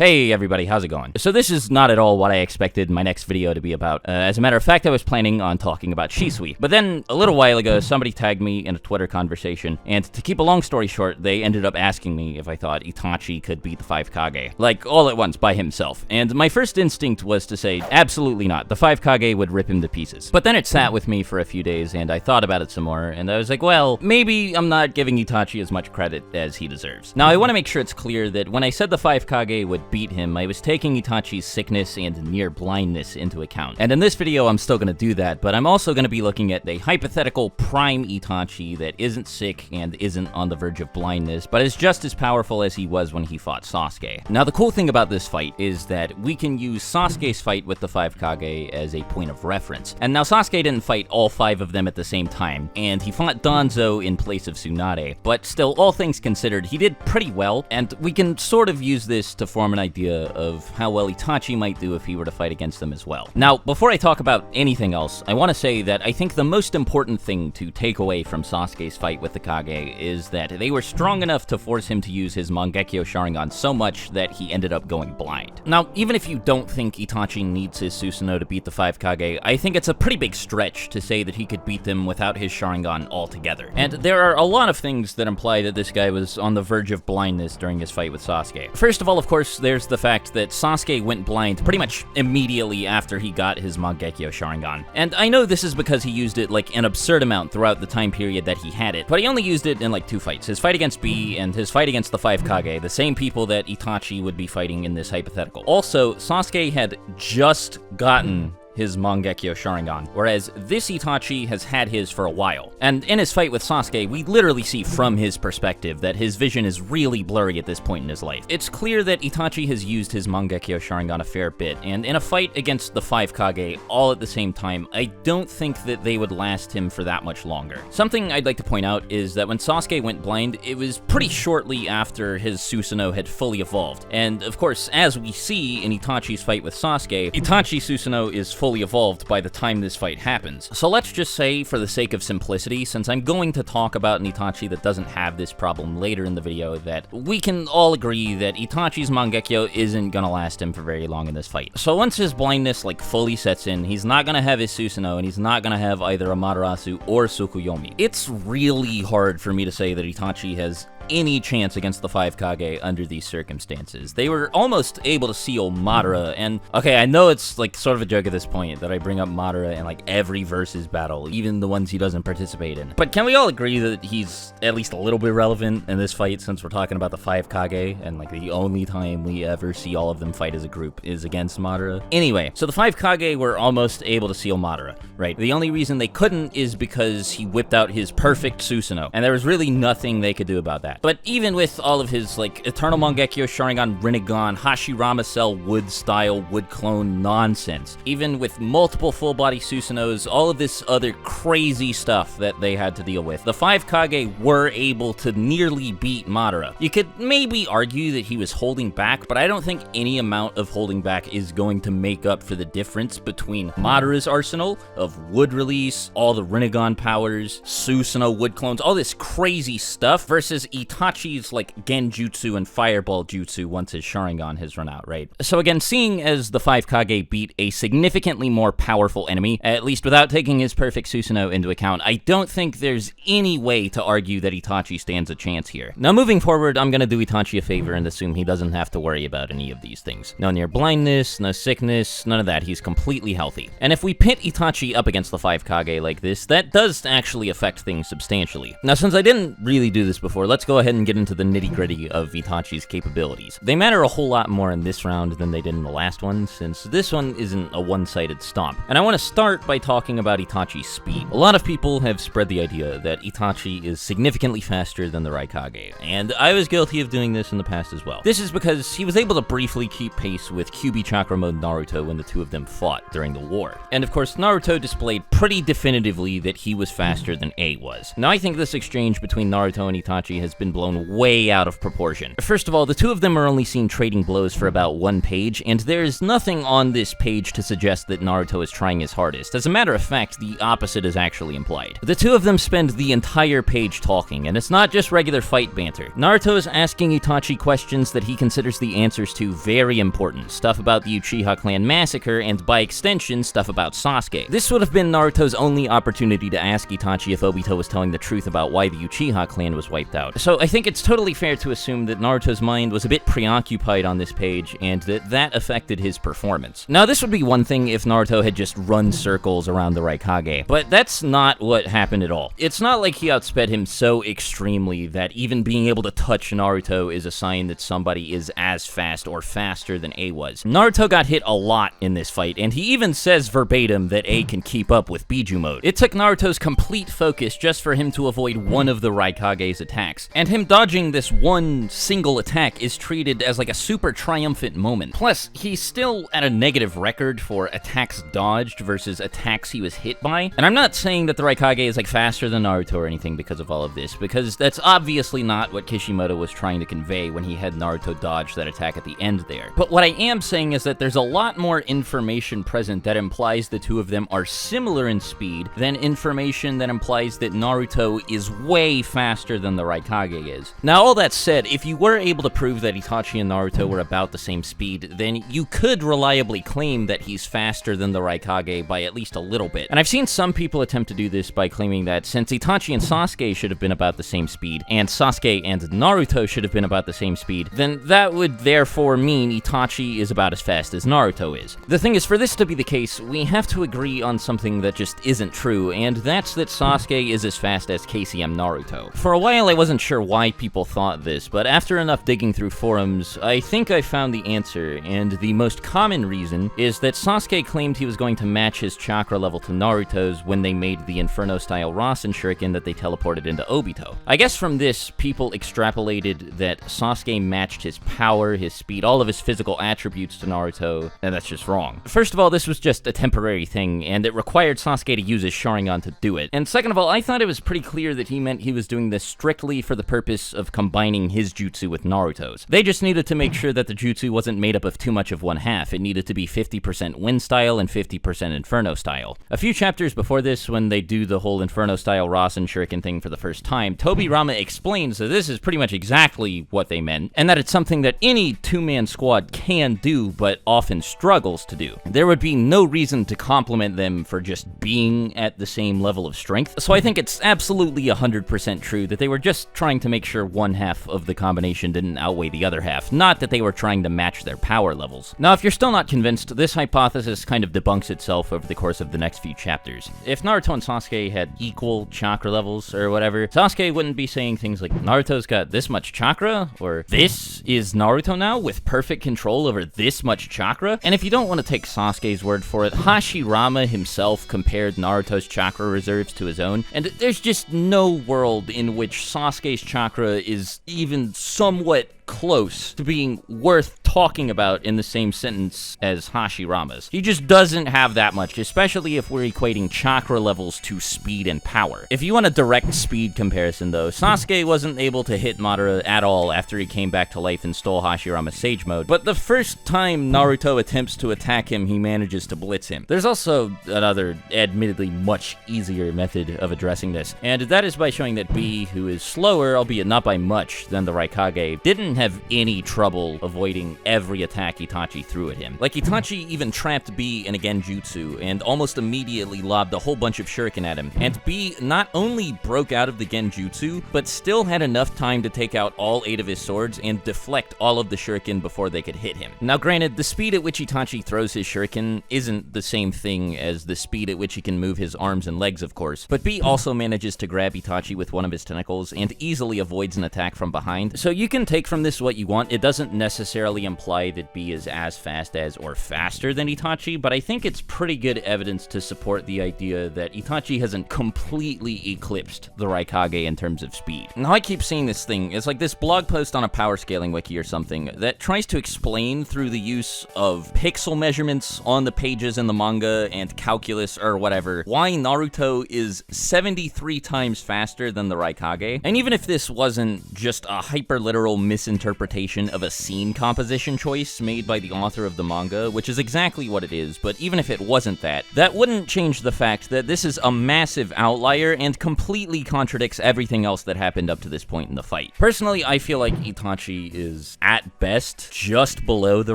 Hey everybody, how's it going? So this is not at all what I expected my next video to be about. As a matter of fact, I was planning on talking about Shisui. But then, a little while ago, somebody tagged me in a Twitter conversation, and to keep a long story short, they ended up asking me if I thought Itachi could beat the 5 Kage. Like, all at once, by himself. And my first instinct was to say, absolutely not. The 5 Kage would rip him to pieces. But then it sat with me for a few days, and I thought about it some more, and I was like, well, maybe I'm not giving Itachi as much credit as he deserves. Now, I want to make sure it's clear that when I said the 5 Kage would beat him, I was taking Itachi's sickness and near blindness into account. And in this video, I'm still gonna do that, but I'm also gonna be looking at a hypothetical prime Itachi that isn't sick and isn't on the verge of blindness, but is just as powerful as he was when he fought Sasuke. Now, the cool thing about this fight is that we can use Sasuke's fight with the 5 Kage as a point of reference. And now, Sasuke didn't fight all 5 of them at the same time, and he fought Danzo in place of Tsunade, but still, all things considered, he did pretty well, and we can sort of use this to form an idea of how well Itachi might do if he were to fight against them as well. Now, before I talk about anything else, I want to say that I think the most important thing to take away from Sasuke's fight with the Kage is that they were strong enough to force him to use his Mangekyo Sharingan so much that he ended up going blind. Now, even if you don't think Itachi needs his Susanoo to beat the 5 Kage, I think it's a pretty big stretch to say that he could beat them without his Sharingan altogether. And there are a lot of things that imply that this guy was on the verge of blindness during his fight with Sasuke. First of all, of course, there's the fact that Sasuke went blind pretty much immediately after he got his Mangekyo Sharingan. And I know this is because he used it like an absurd amount throughout the time period that he had it, but he only used it in like 2 fights. His fight against B and his fight against the 5 Kage, the same people that Itachi would be fighting in this hypothetical. Also, Sasuke had just gotten his Mangekyo Sharingan, whereas this Itachi has had his for a while. And in his fight with Sasuke, we literally see from his perspective that his vision is really blurry at this point in his life. It's clear that Itachi has used his Mangekyo Sharingan a fair bit, and in a fight against the 5 Kage all at the same time, I don't think that they would last him for that much longer. Something I'd like to point out is that when Sasuke went blind, it was pretty shortly after his Susanoo had fully evolved. And of course, as we see in Itachi's fight with Sasuke, Itachi's Susanoo is fully evolved by the time this fight happens. So let's just say, for the sake of simplicity, since I'm going to talk about an Itachi that doesn't have this problem later in the video, that we can all agree that Itachi's Mangekyo isn't gonna last him for very long in this fight. So once his blindness like fully sets in, he's not gonna have his Susanoo, and he's not gonna have either Amaterasu or Tsukuyomi. It's really hard for me to say that Itachi has any chance against the 5 Kage under these circumstances. They were almost able to seal Madara, and okay, I know it's like sort of a joke at this point that I bring up Madara in like every versus battle, even the ones he doesn't participate in. But can we all agree that he's at least a little bit relevant in this fight, since we're talking about the 5 Kage, and like the only time we ever see all of them fight as a group is against Madara? Anyway, so the 5 Kage were almost able to seal Madara, right? The only reason they couldn't is because he whipped out his perfect Susanoo, and there was really nothing they could do about that. But even with all of his, like, Eternal Mangekyo Sharingan Rinnegan, Hashirama Cell wood-style, wood-clone nonsense, even with multiple full-body Susanoos, all of this other crazy stuff that they had to deal with, the 5 Kage were able to nearly beat Madara. You could maybe argue that he was holding back, but I don't think any amount of holding back is going to make up for the difference between Madara's arsenal of wood release, all the Rinnegan powers, Susanoo wood clones, all this crazy stuff, versus Itachi's like Genjutsu and Fireball Jutsu once his Sharingan has run out, right? So again, seeing as the 5 Kage beat a significantly more powerful enemy, at least without taking his perfect Susanoo into account, I don't think there's any way to argue that Itachi stands a chance here. Now moving forward, I'm gonna do Itachi a favor and assume he doesn't have to worry about any of these things. No near blindness, no sickness, none of that. He's completely healthy. And if we pit Itachi up against the 5 Kage like this, that does actually affect things substantially. Now since I didn't really do this before, let's go ahead and get into the nitty-gritty of Itachi's capabilities. They matter a whole lot more in this round than they did in the last one, since this one isn't a one-sided stomp. And I want to start by talking about Itachi's speed. A lot of people have spread the idea that Itachi is significantly faster than the Raikage, and I was guilty of doing this in the past as well. This is because he was able to briefly keep pace with QB Chakra Mode Naruto when the two of them fought during the war. And of course, Naruto displayed pretty definitively that he was faster than A was. Now I think this exchange between Naruto and Itachi has been been blown way out of proportion. First of all, the two of them are only seen trading blows for about one page, and there's nothing on this page to suggest that Naruto is trying his hardest. As a matter of fact, the opposite is actually implied. The two of them spend the entire page talking, and it's not just regular fight banter. Naruto is asking Itachi questions that he considers the answers to very important, stuff about the Uchiha clan massacre, and by extension, stuff about Sasuke. This would have been Naruto's only opportunity to ask Itachi if Obito was telling the truth about why the Uchiha clan was wiped out. So I think it's totally fair to assume that Naruto's mind was a bit preoccupied on this page, and that affected his performance. Now, this would be one thing if Naruto had just run circles around the Raikage, but that's not what happened at all. It's not like he outsped him so extremely that even being able to touch Naruto is a sign that somebody is as fast or faster than A was. Naruto got hit a lot in this fight, and he even says verbatim that A can keep up with Biju mode. It took Naruto's complete focus just for him to avoid one of the Raikage's attacks, and him dodging this one single attack is treated as like a super triumphant moment. Plus, he's still at a negative record for attacks dodged versus attacks he was hit by, and I'm not saying that the Raikage is like faster than Naruto or anything because of all of this, because that's obviously not what Kishimoto was trying to convey when he had Naruto dodge that attack at the end there. But what I am saying is that there's a lot more information present that implies the two of them are similar in speed than information that implies that Naruto is way faster than the Raikage is. Now, all that said, if you were able to prove that Itachi and Naruto were about the same speed, then you could reliably claim that he's faster than the Raikage by at least a little bit. And I've seen some people attempt to do this by claiming that since Itachi and Sasuke should have been about the same speed, and Sasuke and Naruto should have been about the same speed, then that would therefore mean Itachi is about as fast as Naruto is. The thing is, for this to be the case, we have to agree on something that just isn't true, and that's that Sasuke is as fast as KCM Naruto. For a while, I wasn't sure why people thought this, but after enough digging through forums, I think I found the answer, and the most common reason is that Sasuke claimed he was going to match his chakra level to Naruto's when they made the Inferno-style Rasen Shuriken that they teleported into Obito. I guess from this, people extrapolated that Sasuke matched his power, his speed, all of his physical attributes to Naruto, and that's just wrong. First of all, this was just a temporary thing, and it required Sasuke to use his Sharingan to do it. And second of all, I thought it was pretty clear that he meant he was doing this strictly for the purpose of combining his jutsu with Naruto's. They just needed to make sure that the jutsu wasn't made up of too much of one half. It needed to be 50% Wind style and 50% Inferno style. A few chapters before this, when they do the whole Inferno style Rasen Shuriken thing for the first time, Tobirama explains that this is pretty much exactly what they meant, and that it's something that any two-man squad can do, but often struggles to do. There would be no reason to compliment them for just being at the same level of strength, so I think it's absolutely 100% true that they were just trying to make sure one half of the combination didn't outweigh the other half, not that they were trying to match their power levels. Now, if you're still not convinced, this hypothesis kind of debunks itself over the course of the next few chapters. If Naruto and Sasuke had equal chakra levels or whatever, Sasuke wouldn't be saying things like, Naruto's got this much chakra, or this is Naruto now with perfect control over this much chakra. And if you don't want to take Sasuke's word for it, Hashirama himself compared Naruto's chakra reserves to his own, and there's just no world in which Sasuke's chakra is even somewhat close to being worth talking about in the same sentence as Hashirama's. He just doesn't have that much, especially if we're equating chakra levels to speed and power. If you want a direct speed comparison though, Sasuke wasn't able to hit Madara at all after he came back to life and stole Hashirama's Sage Mode, but the first time Naruto attempts to attack him, he manages to blitz him. There's also another, admittedly much easier method of addressing this, and that is by showing that B, who is slower, albeit not by much, than the Raikage, didn't have any trouble avoiding every attack Itachi threw at him. Like, Itachi even trapped B in a Genjutsu and almost immediately lobbed a whole bunch of shuriken at him, and B not only broke out of the Genjutsu, but still had enough time to take out all 8 of his swords and deflect all of the shuriken before they could hit him. Now granted, the speed at which Itachi throws his shuriken isn't the same thing as the speed at which he can move his arms and legs, of course, but B also manages to grab Itachi with one of his tentacles and easily avoids an attack from behind. So you can take from this what you want. It doesn't necessarily imply that B is as fast as or faster than Itachi, but I think it's pretty good evidence to support the idea that Itachi hasn't completely eclipsed the Raikage in terms of speed. Now, I keep seeing this thing. It's like this blog post on a power scaling wiki or something that tries to explain through the use of pixel measurements on the pages in the manga and calculus or whatever why Naruto is 73 times faster than the Raikage. And even if this wasn't just a hyper-literal misinterpretation of a scene composition choice made by the author of the manga, which is exactly what it is, but even if it wasn't that, that wouldn't change the fact that this is a massive outlier and completely contradicts everything else that happened up to this point in the fight. Personally, I feel like Itachi is, at best, just below the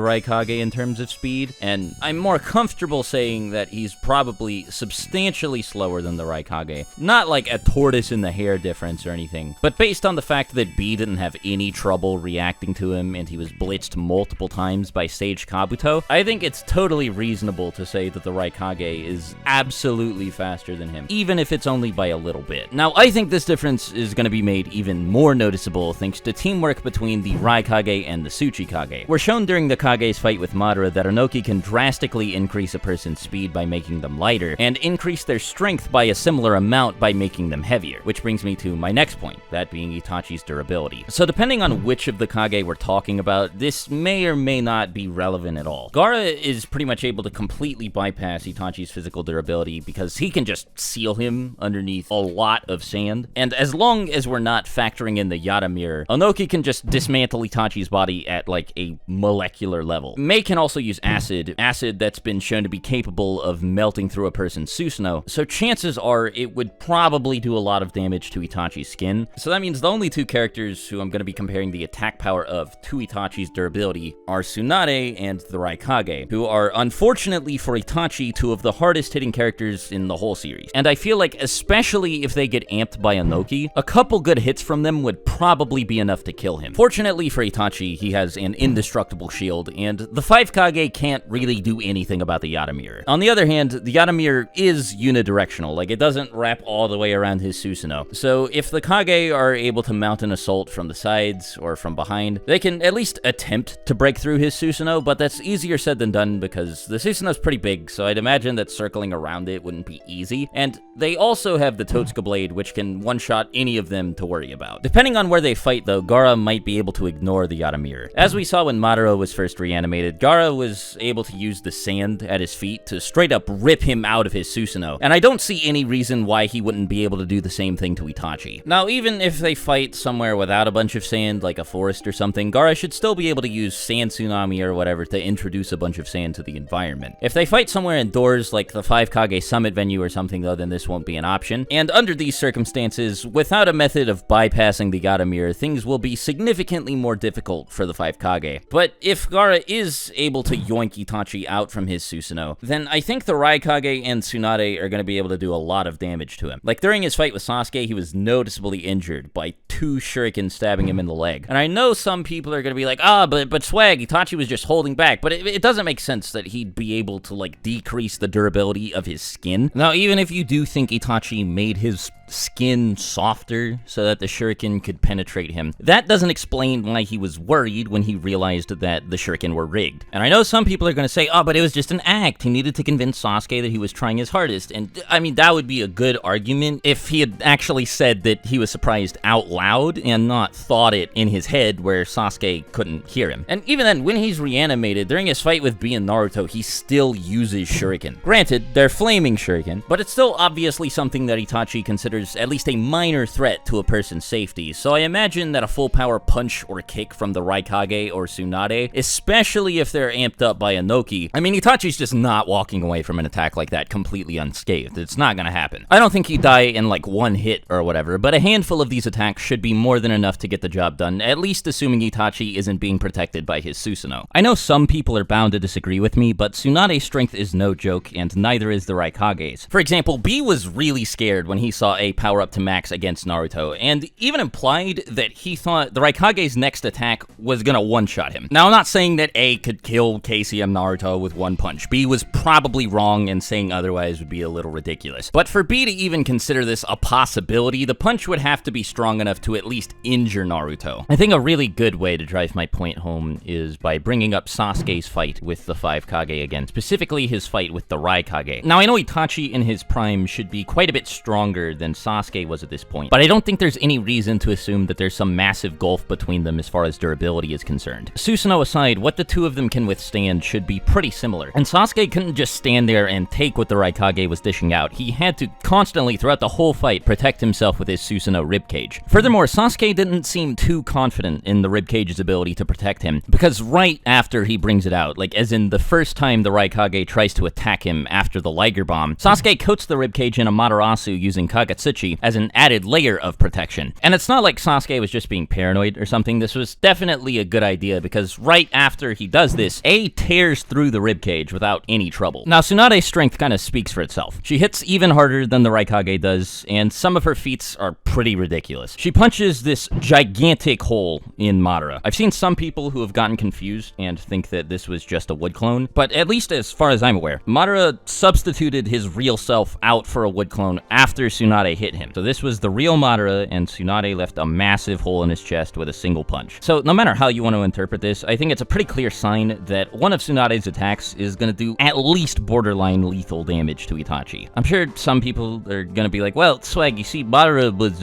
Raikage in terms of speed, and I'm more comfortable saying that he's probably substantially slower than the Raikage. Not like a tortoise in the hair difference or anything, but based on the fact that B didn't have any trouble reacting to him and he was blitzed multiple times by Sage Kabuto, I think it's totally reasonable to say that the Raikage is absolutely faster than him, even if it's only by a little bit. Now, I think this difference is going to be made even more noticeable thanks to teamwork between the Raikage and the Kage. We're shown during the Kage's fight with Madara that Onoki can drastically increase a person's speed by making them lighter, and increase their strength by a similar amount by making them heavier, which brings me to my next point, that being Itachi's durability. So depending on which of the Kage we're talking about, this may or may not be relevant at all. Gaara is pretty much able to completely bypass Itachi's physical durability because he can just seal him underneath a lot of sand, and as long as we're not factoring in the Yata mirror, Onoki can just dismantle Itachi's body at like a molecular level. Mei can also use acid that's been shown to be capable of melting through a person's Susanoo, so chances are it would probably do a lot of damage to Itachi's skin. So that means the only two characters who I'm going to be comparing the attack power of to Itachi's durability are Tsunade and the Raikage, who are unfortunately for Itachi two of the hardest hitting characters in the whole series. And I feel like especially if they get amped by Onoki, a couple good hits from them would probably be enough to kill him. Fortunately for Itachi, he has an indestructible shield, and the 5 Kage can't really do anything about the Yata mirror. On the other hand, the Yata mirror is unidirectional, like it doesn't wrap all the way around his Susanoo. So if the Kage are able to mount an assault from the sides or from behind, they can at least attempt to break through his Susanoo, but that's easier said than done because the Susanoo's pretty big, so I'd imagine that circling around it wouldn't be easy, and they also have the Totsuka blade, which can one-shot any of them to worry about. Depending on where they fight though, Gaara might be able to ignore the Yata mirror. As we saw when Madara was first reanimated, Gaara was able to use the sand at his feet to straight up rip him out of his Susanoo, and I don't see any reason why he wouldn't be able to do the same thing to Itachi. Now, even if they fight somewhere without a bunch of sand, like a forest or something, Gaara should still be able to use sand tsunami or whatever to introduce a bunch of sand to the environment. If they fight somewhere indoors, like the 5 Kage summit venue or something though, then this won't be an option, and under these circumstances, without a method of bypassing the Yata mirror, things will be significantly more difficult for the 5 Kage. But if Gaara is able to yoink Itachi out from his Susanoo, then I think the Raikage and Tsunade are going to be able to do a lot of damage to him. Like during his fight with Sasuke, he was noticeably injured by 2 shurikens stabbing him in the leg. And I know some people are going to be like, but Swag, Itachi was just holding back, but it doesn't make sense that he'd be able to like decrease the durability of his skin. Now, even if you do think Itachi made his skin softer so that the shuriken could penetrate him, that doesn't explain why he was worried when he realized that the shuriken were rigged. And I know some people are going to say, but it was just an act. He needed to convince Sasuke that he was trying his hardest. And I mean, that would be a good argument if he had actually said that he was surprised out loud and not thought it in his head where Sasuke couldn't hear him. And even then, when he's reanimated, during his fight with B and Naruto, he still uses shuriken. Granted, they're flaming shuriken, but it's still obviously something that Itachi considers at least a minor threat to a person's safety, so I imagine that a full power punch or kick from the Raikage or Tsunade, especially if they're amped up by Onoki, I mean, Itachi's just not walking away from an attack like that completely unscathed. It's not gonna happen. I don't think he'd die in like one hit or whatever, but a handful of these attacks should be more than enough to get the job done, at least assuming Itachi isn't being protected by his Susanoo. I know some people are bound to disagree with me, but Tsunade's strength is no joke, and neither is the Raikage's. For example, B was really scared when he saw Tsunade power up to max against Naruto, and even implied that he thought the Raikage's next attack was gonna one-shot him. Now, I'm not saying that A could kill KCM Naruto with one punch. B was probably wrong, and saying otherwise would be a little ridiculous. But for B to even consider this a possibility, the punch would have to be strong enough to at least injure Naruto. I think a really good way to drive my point home is by bringing up Sasuke's fight with the 5 Kage again, specifically his fight with the Raikage. Now, I know Itachi in his prime should be quite a bit stronger than Sasuke was at this point, but I don't think there's any reason to assume that there's some massive gulf between them as far as durability is concerned. Susanoo aside, what the two of them can withstand should be pretty similar, and Sasuke couldn't just stand there and take what the Raikage was dishing out. He had to constantly, throughout the whole fight, protect himself with his Susanoo ribcage. Furthermore, Sasuke didn't seem too confident in the ribcage's ability to protect him, because right after he brings it out, like as in the first time the Raikage tries to attack him after the Liger Bomb, Sasuke coats the ribcage in Amaterasu using Kagetsuchi as an added layer of protection. And it's not like Sasuke was just being paranoid or something. This was definitely a good idea, because right after he does this, A tears through the ribcage without any trouble. Now, Tsunade's strength kind of speaks for itself. She hits even harder than the Raikage does, and some of her feats are pretty ridiculous. She punches this gigantic hole in Madara. I've seen some people who have gotten confused and think that this was just a wood clone, but at least as far as I'm aware, Madara substituted his real self out for a wood clone after Tsunade hit him. So this was the real Madara, and Tsunade left a massive hole in his chest with a single punch. So no matter how you want to interpret this, I think it's a pretty clear sign that one of Tsunade's attacks is going to do at least borderline lethal damage to Itachi. I'm sure some people are going to be like, well, Swag, you see, Madara was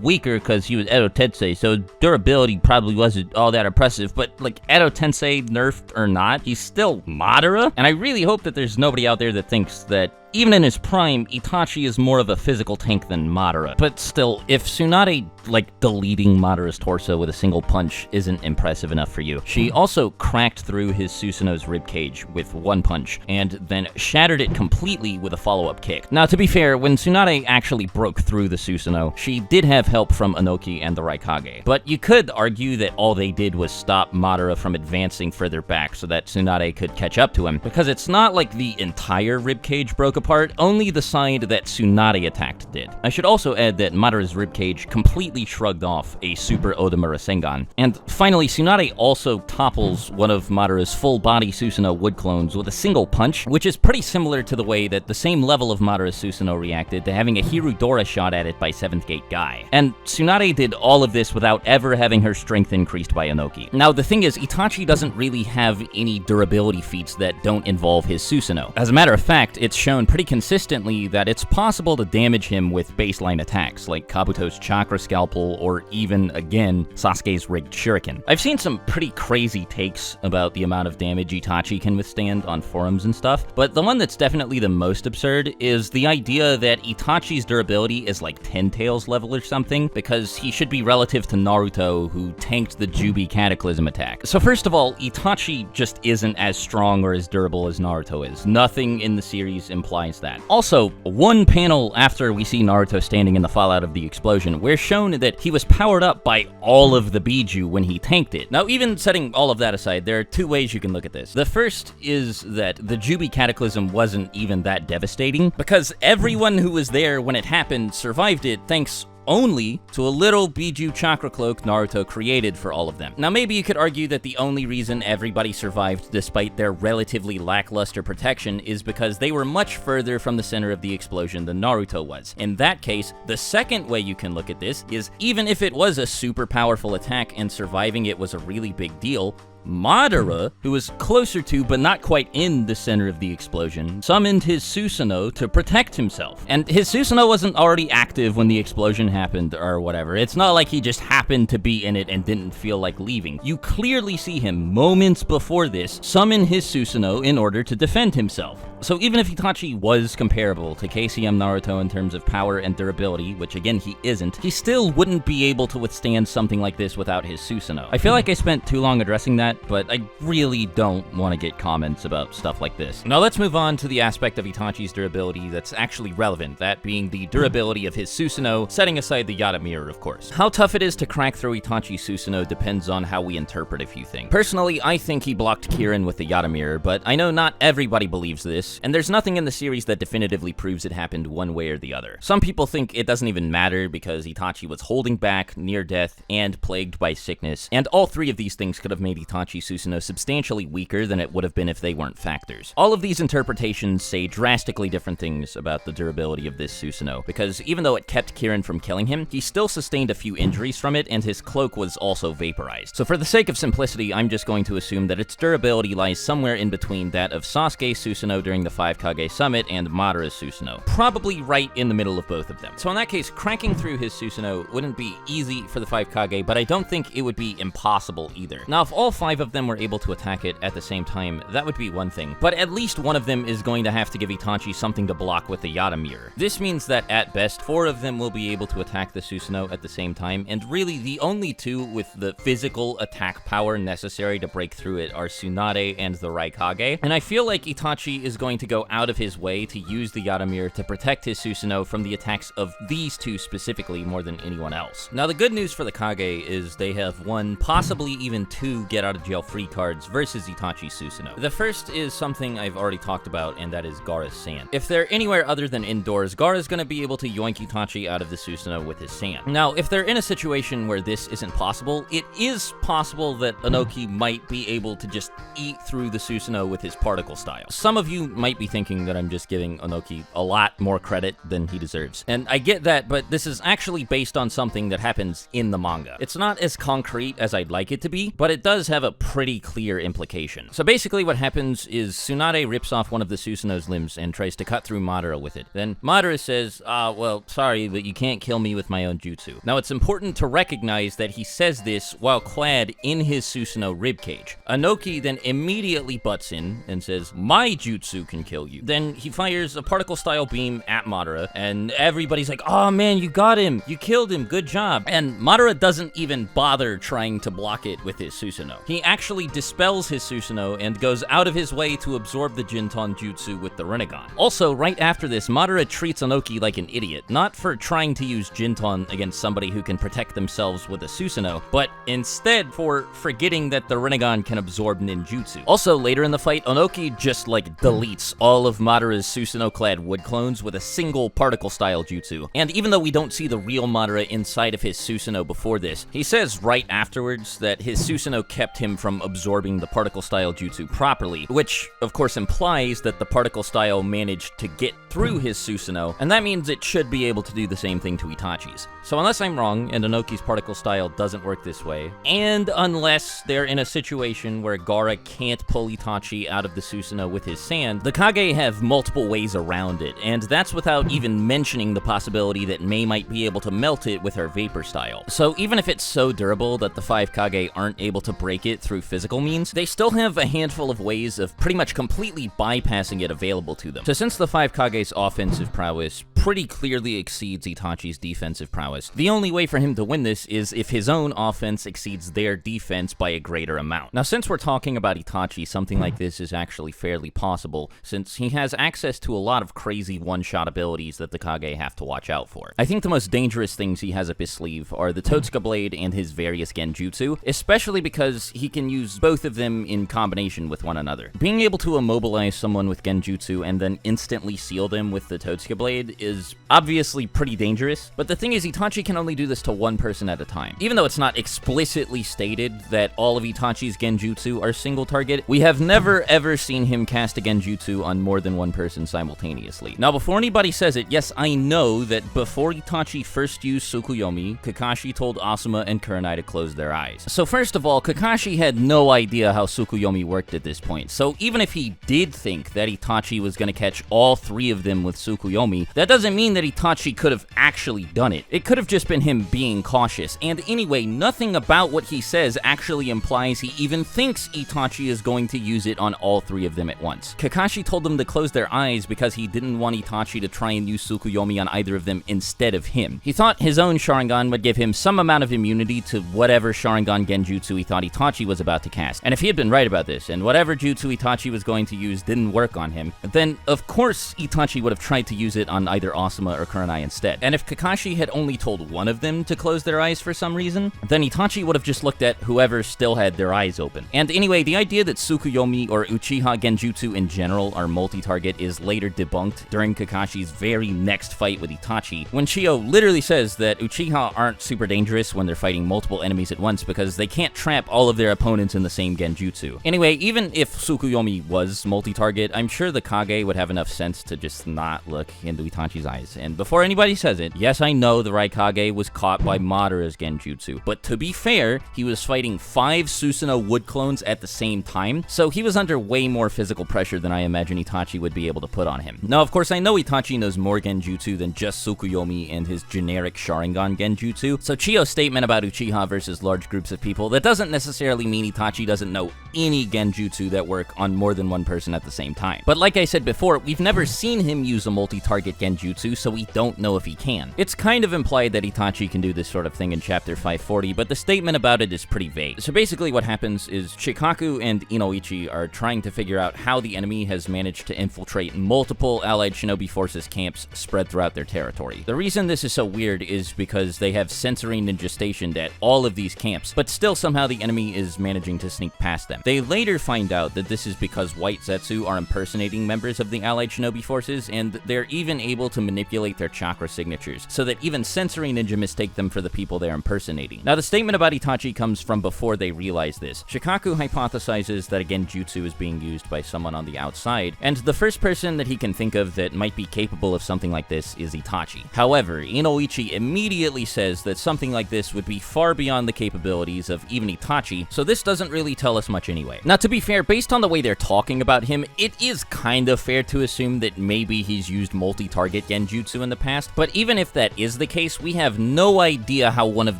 weaker because he was Edo Tensei, so durability probably wasn't all that impressive, but like Edo Tensei nerfed or not, he's still Madara? And I really hope that there's nobody out there that thinks that even in his prime, Itachi is more of a physical tank than Madara. But still, if Tsunade, like, deleting Madara's torso with a single punch isn't impressive enough for you, she also cracked through his Susanoo's ribcage with one punch, and then shattered it completely with a follow-up kick. Now, to be fair, when Tsunade actually broke through the Susanoo, she did have help from Inoki and the Raikage. But you could argue that all they did was stop Madara from advancing further back so that Tsunade could catch up to him, because it's not like the entire ribcage broke apart, only the side that Tsunade attacked did. I should also add that Madara's ribcage completely shrugged off a Super Odama Rasengan. And finally, Tsunade also topples one of Madara's full-body Susanoo wood clones with a single punch, which is pretty similar to the way that the same level of Madara's Susanoo reacted to having a Hirudora shot at it by 7th Gate Guy. And Tsunade did all of this without ever having her strength increased by Inoki. Now, the thing is, Itachi doesn't really have any durability feats that don't involve his Susanoo. As a matter of fact, it's shown pretty consistently that it's possible to damage him with baseline attacks, like Kabuto's Chakra Scalpel, or even, again, Sasuke's Rigged Shuriken. I've seen some pretty crazy takes about the amount of damage Itachi can withstand on forums and stuff, but the one that's definitely the most absurd is the idea that Itachi's durability is like 10 Tails level or something, because he should be relative to Naruto, who tanked the Jubi Cataclysm attack. So first of all, Itachi just isn't as strong or as durable as Naruto is. Nothing in the series implies that. Also, one panel after we see Naruto standing in the fallout of the explosion, we're shown that he was powered up by all of the Biju when he tanked it. Now, even setting all of that aside, there are two ways you can look at this. The first is that the Jubi Cataclysm wasn't even that devastating, because everyone who was there when it happened survived it thanks only to a little Biju Chakra Cloak Naruto created for all of them. Now, maybe you could argue that the only reason everybody survived despite their relatively lackluster protection is because they were much further from the center of the explosion than Naruto was. In that case, the second way you can look at this is, even if it was a super powerful attack and surviving it was a really big deal, Madara, who was closer to but not quite in the center of the explosion, summoned his Susanoo to protect himself. And his Susanoo wasn't already active when the explosion happened or whatever. It's not like he just happened to be in it and didn't feel like leaving. You clearly see him moments before this summon his Susanoo in order to defend himself. So even if Itachi was comparable to KCM Naruto in terms of power and durability, which again he isn't, he still wouldn't be able to withstand something like this without his Susanoo. I feel like I spent too long addressing that, that, but I really don't want to get comments about stuff like this. Now let's move on to the aspect of Itachi's durability that's actually relevant, that being the durability of his Susanoo, setting aside the Yata mirror, of course. How tough it is to crack through Itachi's Susanoo depends on how we interpret a few things. Personally, I think he blocked Kirin with the Yata mirror, but I know not everybody believes this, and there's nothing in the series that definitively proves it happened one way or the other. Some people think it doesn't even matter because Itachi was holding back, near death, and plagued by sickness, and all three of these things could have made Itachi's Susanoo substantially weaker than it would have been if they weren't factors. All of these interpretations say drastically different things about the durability of this Susanoo, because even though it kept Kirin from killing him, he still sustained a few injuries from it, and his cloak was also vaporized. So for the sake of simplicity, I'm just going to assume that its durability lies somewhere in between that of Sasuke's Susanoo during the 5 Kage Summit and Madara's Susanoo, probably right in the middle of both of them. So in that case, cracking through his Susanoo wouldn't be easy for the 5 Kage, but I don't think it would be impossible either. Now, if all 5 of them were able to attack it at the same time, that would be one thing, but at least one of them is going to have to give Itachi something to block with the Yata mirror. This means that at best, 4 of them will be able to attack the Susanoo at the same time, and really the only 2 with the physical attack power necessary to break through it are Tsunade and the Raikage, and I feel like Itachi is going to go out of his way to use the Yata mirror to protect his Susanoo from the attacks of these 2 specifically more than anyone else. Now, the good news for the Kage is they have 1, possibly even 2 get-out-of-jail-free cards versus Itachi's Susanoo. The first is something I've already talked about, and that is Gaara's sand. If they're anywhere other than indoors, Gaara's gonna be able to yoink Itachi out of the Susanoo with his sand. Now, if they're in a situation where this isn't possible, it is possible that Inoki might be able to just eat through the Susanoo with his particle style. Some of you might be thinking that I'm just giving Inoki a lot more credit than he deserves, and I get that, but this is actually based on something that happens in the manga. It's not as concrete as I'd like it to be, but it does have a pretty clear implication. So basically what happens is Tsunade rips off one of the Susanoo's limbs and tries to cut through Madara with it. Then Madara says, well, sorry, but you can't kill me with my own jutsu. Now, it's important to recognize that he says this while clad in his Susanoo ribcage. Inoki then immediately butts in and says, my jutsu can kill you. Then he fires a particle-style beam at Madara, and everybody's like, oh man, you got him, you killed him, good job. And Madara doesn't even bother trying to block it with his Susanoo. He actually dispels his Susanoo and goes out of his way to absorb the Jinton jutsu with the Rinnegan. Also, right after this, Madara treats Inoki like an idiot, not for trying to use Jinton against somebody who can protect themselves with a Susanoo, but instead for forgetting that the Rinnegan can absorb ninjutsu. Also, later in the fight, Inoki just deletes all of Madara's Susanoo-clad wood clones with a single particle-style jutsu. And even though we don't see the real Madara inside of his Susanoo before this, he says right afterwards that his Susanoo kept him from absorbing the particle-style jutsu properly, which of course implies that the particle-style managed to get through his Susanoo, and that means it should be able to do the same thing to Itachi's. So unless I'm wrong, and Inoki's particle style doesn't work this way, and unless they're in a situation where Gaara can't pull Itachi out of the Susanoo with his sand, the Kage have multiple ways around it, and that's without even mentioning the possibility that Mei might be able to melt it with her vapor style. So even if it's so durable that the 5 Kage aren't able to break it through physical means, they still have a handful of ways of pretty much completely bypassing it available to them. So since the 5 Kage's offensive prowess pretty clearly exceeds Itachi's defensive prowess, the only way for him to win this is if his own offense exceeds their defense by a greater amount. Now, since we're talking about Itachi, something like this is actually fairly possible, since he has access to a lot of crazy one-shot abilities that the Kage have to watch out for. I think the most dangerous things he has up his sleeve are the Totsuka Blade and his various Genjutsu, especially because he can use both of them in combination with one another. Being able to immobilize someone with Genjutsu and then instantly seal them with the Totsuka Blade is obviously pretty dangerous, but the thing is, Itachi can only do this to one person at a time. Even though it's not explicitly stated that all of Itachi's Genjutsu are single target, we have never ever seen him cast a Genjutsu on more than one person simultaneously. Now, before anybody says it, yes, I know that before Itachi first used Tsukuyomi, Kakashi told Asuma and Kurenai to close their eyes. So first of all, Kakashi had no idea how Tsukuyomi worked at this point, so even if he did think that Itachi was going to catch all 3 of them with Tsukuyomi, that doesn't mean that Itachi could have actually done it. It could have just been him being cautious, and anyway, nothing about what he says actually implies he even thinks Itachi is going to use it on all three of them at once. Kakashi told them to close their eyes because he didn't want Itachi to try and use Tsukuyomi on either of them instead of him. He thought his own Sharingan would give him some amount of immunity to whatever Sharingan Genjutsu he thought Itachi was about to cast. And if he had been right about this, and whatever jutsu Itachi was going to use didn't work on him, then of course Itachi would have tried to use it on either Asuma or Kurenai instead. And if Kakashi had only told one of them to close their eyes for some reason, then Itachi would have just looked at whoever still had their eyes open. And anyway, the idea that Tsukuyomi or Uchiha Genjutsu in general are multi-target is later debunked during Kakashi's very next fight with Itachi, when Chiyo literally says that Uchiha aren't super dangerous when they're fighting multiple enemies at once because they can't trap all of their opponents in the same Genjutsu. Anyway, even if Tsukuyomi was multi-target, I'm sure the Kage would have enough sense to just not look into Itachi's eyes. And before anybody says it, yes, I know the Raikage was caught by Madara's Genjutsu, but to be fair, he was fighting 5 Susanoo wood clones at the same time, so he was under way more physical pressure than I imagine Itachi would be able to put on him. Now, of course, I know Itachi knows more Genjutsu than just Tsukuyomi and his generic Sharingan Genjutsu, so Chiyo's statement about Uchiha versus large groups of people, that doesn't necessarily mean Itachi doesn't know any Genjutsu that work on more than one person at the same time. But like I said before, we've never seen him use a multi-target Genjutsu, so we don't know if he can. It's kind of implied that Itachi can do this sort of thing in chapter 540, but the statement about it is pretty vague. So basically what happens is Shikaku and Inoichi are trying to figure out how the enemy has managed to infiltrate multiple allied shinobi forces camps spread throughout their territory. The reason this is so weird is because they have sensory ninja stationed at all of these camps, but still somehow the enemy is managing to sneak past them. They later find out that this is because white Zetsu are impersonating members of the allied shinobi forces, and they're even able to manipulate their chakra signatures, so that even sensory ninja mistake them for the people they're impersonating. Now, the statement about Itachi comes from before they realize this. Shikaku hypothesizes that a Genjutsu is being used by someone on the outside, and the first person that he can think of that might be capable of something like this is Itachi. However, Inoichi immediately says that something like this would be far beyond the capabilities of even Itachi, so this doesn't really tell us much anyway. Now, to be fair, based on the way they're talking about him, it is kind of fair to assume that maybe he's used multi-target Genjutsu in the past, but even if that is the case, we have no idea how one of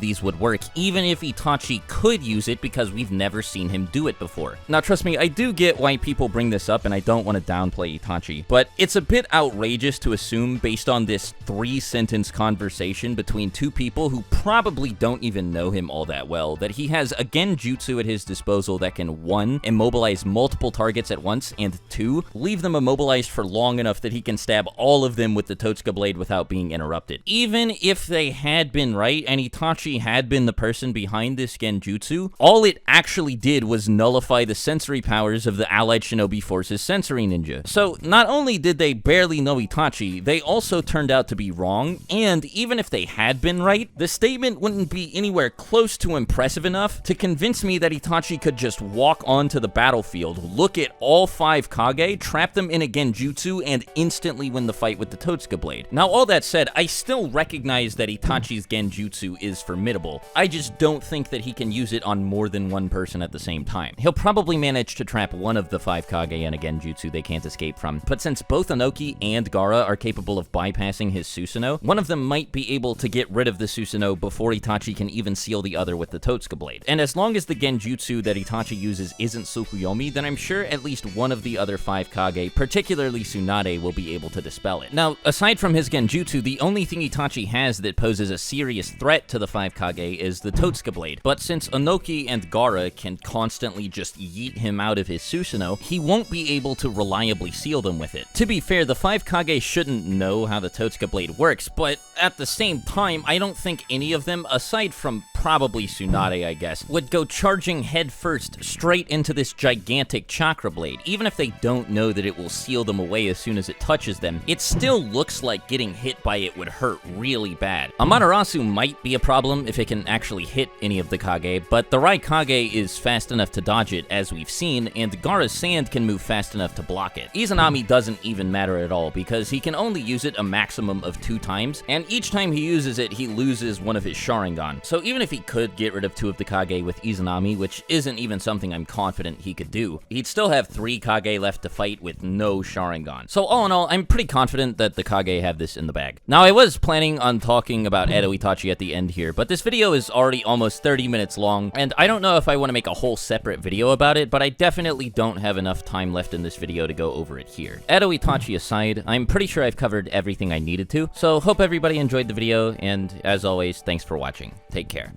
these would work, even if Itachi could use it, because we've never seen him do it before. Now, trust me, I do get why people bring this up, and I don't want to downplay Itachi, but it's a bit outrageous to assume, based on this 3-sentence conversation between two people who probably don't even know him all that well, that he has a Genjutsu at his disposal that can 1. Immobilize multiple targets at once, and 2. Leave them immobilized for long enough that he can stab all of them with the Totsuka blade without being interrupted. Even if they had been right, and Itachi had been the person behind this Genjutsu, all it actually did was nullify the sensory powers of the allied shinobi force's sensory ninja. So not only did they barely know Itachi, they also turned out to be wrong, and even if they had been right, the statement wouldn't be anywhere close to impressive enough to convince me that Itachi could just walk onto the battlefield, look at all 5 Kage, trap them in a Genjutsu, and instantly win the fight with the Totsuka blade. Now, all that said, I still recognize that Itachi's Genjutsu is formidable. I just don't think that he can use it on more than one person at the same time. He'll probably manage to trap one of the 5 Kage in a Genjutsu they can't escape from, but since both Inoki and Gaara are capable of bypassing his Susanoo, one of them might be able to get rid of the Susanoo before Itachi can even seal the other with the Totsuka blade. And as long as the Genjutsu that Itachi uses isn't Tsukuyomi, then I'm sure at least one of the other 5 Kage, particularly Tsunade, will be able to dispel it. Now, aside from his Genjutsu, the only thing Itachi has that poses a serious threat to the 5 Kage is the Totsuka blade, but since Inoki and Gaara can constantly just yeet him out of his Susanoo, he won't be able to reliably seal them with it. To be fair, the 5 Kage shouldn't know how the Totsuka blade works, but at the same time, I don't think any of them, aside from probably Tsunade, I guess, would go charging headfirst straight into this gigantic chakra blade. Even if they don't know that it will seal them away as soon as it touches them, it still looks like getting hit by it would hurt really bad. Amaterasu might be a problem if it can actually hit any of the Kage, but the Raikage is fast enough to dodge it, as we've seen, and Gaara's sand can move fast enough to block it. Izanami doesn't even matter at all, because he can only use it a maximum of 2 times, and each time he uses it, he loses one of his Sharingan. So even if if he could get rid of 2 of the Kage with Izanami, which isn't even something I'm confident he could do, he'd still have 3 Kage left to fight with no Sharingan. So all in all, I'm pretty confident that the Kage have this in the bag. Now, I was planning on talking about Edo Itachi at the end here, but this video is already almost 30 minutes long, and I don't know if I want to make a whole separate video about it, but I definitely don't have enough time left in this video to go over it here. Edo Itachi aside, I'm pretty sure I've covered everything I needed to, so hope everybody enjoyed the video, and as always, thanks for watching. Take care.